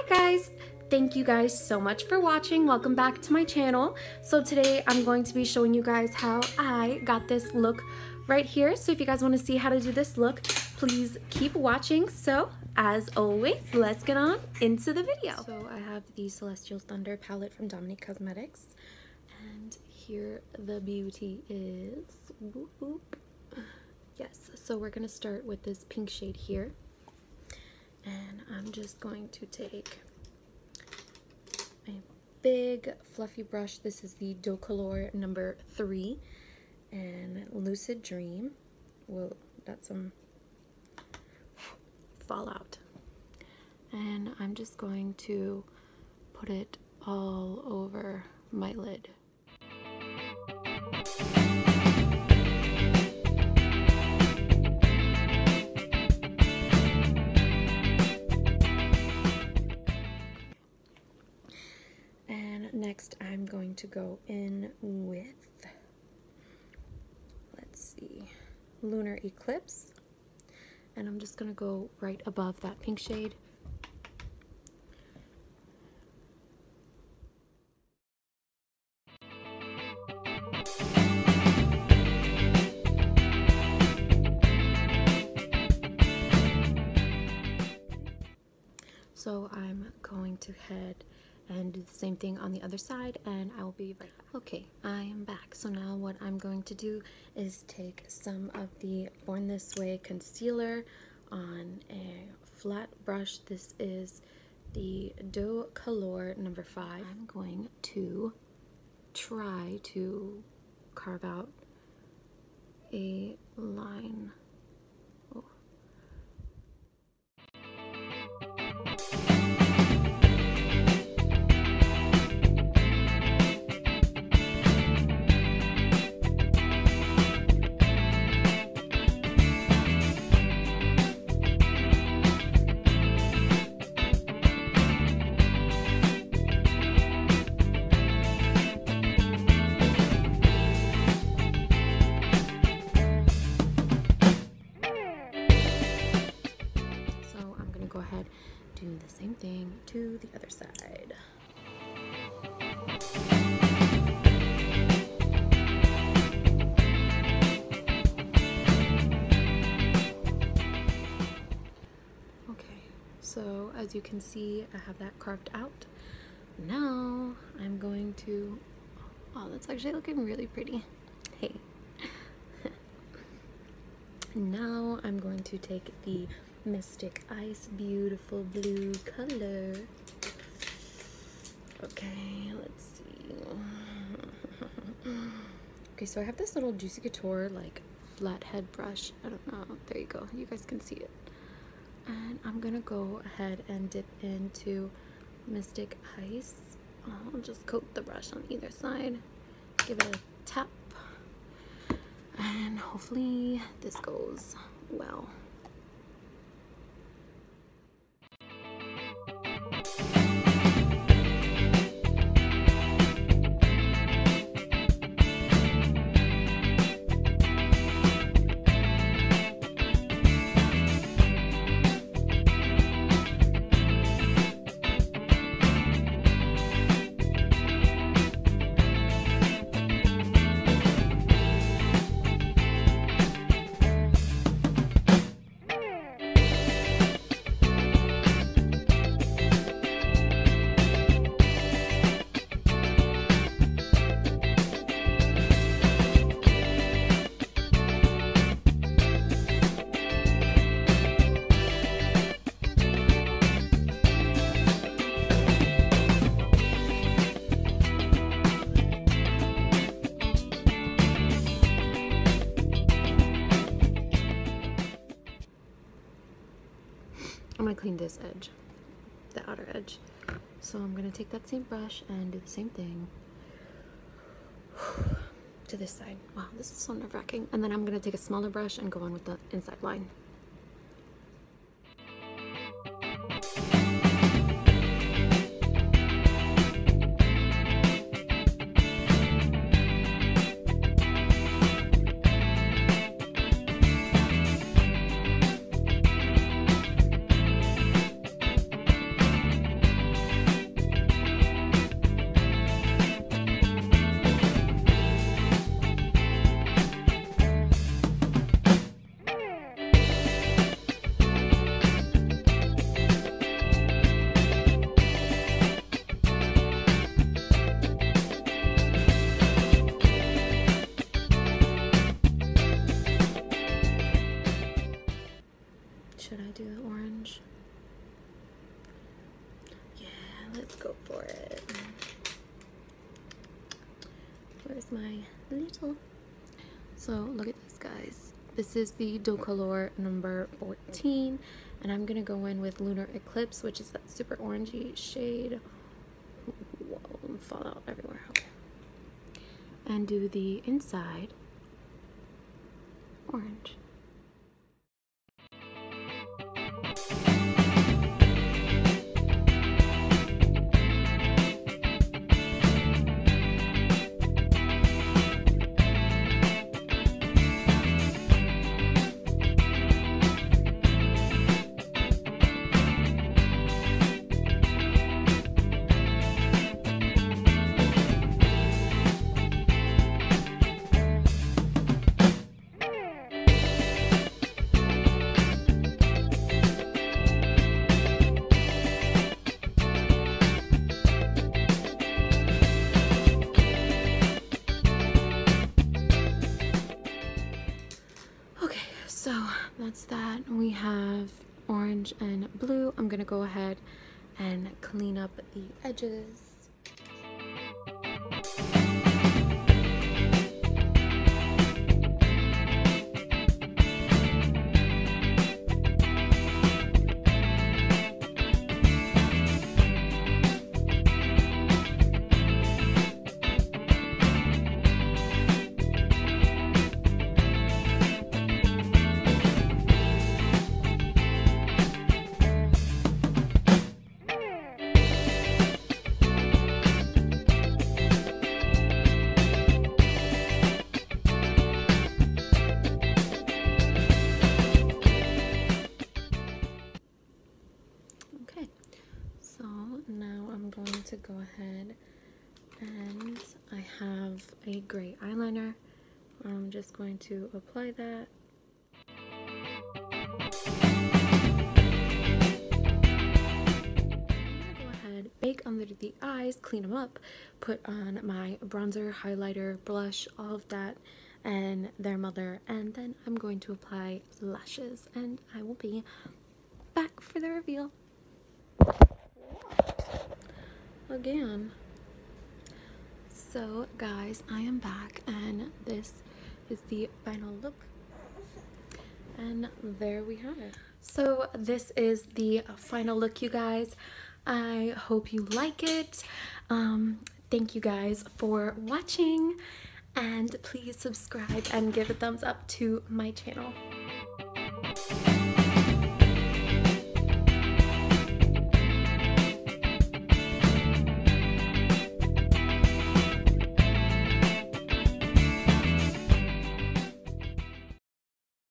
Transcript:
Hi guys! Thank you guys so much for watching. Welcome back to my channel. So today I'm going to be showing you guys how I got this look right here. So if you guys want to see how to do this look, please keep watching. So as always, let's get on into the video. So I have the Celestial Thunder palette from Dominique Cosmetics. And here the beauty is. Whoop, whoop. Yes, so we're going to start with this pink shade here. And I'm just going to take a big fluffy brush. This is the Docolor number 3 and Lucid Dream. Whoa, that's some fallout. And I'm just going to put it all over my lid. Next, I'm going to go in with, let's see, Lunar Eclipse, and I'm just going to go right above that pink shade. So I'm going to head and do the same thing on the other side, and I will be right back. Okay, I am back. So now what I'm going to do is take some of the Born This Way concealer on a flat brush. This is the Docolor number 5. I'm going to try to carve out a line. Oh. Do the same thing to the other side. Okay, so as you can see, I have that carved out. Now I'm going to, oh, that's actually looking really pretty. Hey. Now I'm going to take the Mystic Ice beautiful blue color. Okay, let's see. Okay, so I have this little Juicy Couture like flathead brush. I don't know. There you go. You guys can see it. And I'm gonna go ahead and dip into Mystic Ice. I'll just coat the brush on either side. Give it a tap. And hopefully this goes well. I'm going to clean this edge, the outer edge. So I'm going to take that same brush and do the same thing to this side. Wow, this is so nerve-wracking. And then I'm going to take a smaller brush and go on with the inside line. should I do orange? Yeah, let's go for it. Where's my little? So look at this, guys. This is the Docolor number 14, and I'm gonna go in with Lunar Eclipse, which is that super orangey shade. Whoa, fall out everywhere. Okay. And do the inside orange. So that's that. We have orange and blue. I'm gonna go ahead and clean up the edges. To go ahead, and I have a gray eyeliner. I'm just going to apply that. I'm gonna go ahead, bake under the eyes, clean them up, put on my bronzer, highlighter, blush, all of that, and their mother, and then I'm going to apply lashes, and I will be back for the reveal. Again. So guys, I am back, and this is the final look, and there we have it. So this is the final look, you guys. I hope you like it. Thank you guys for watching, and please subscribe and give a thumbs up to my channel.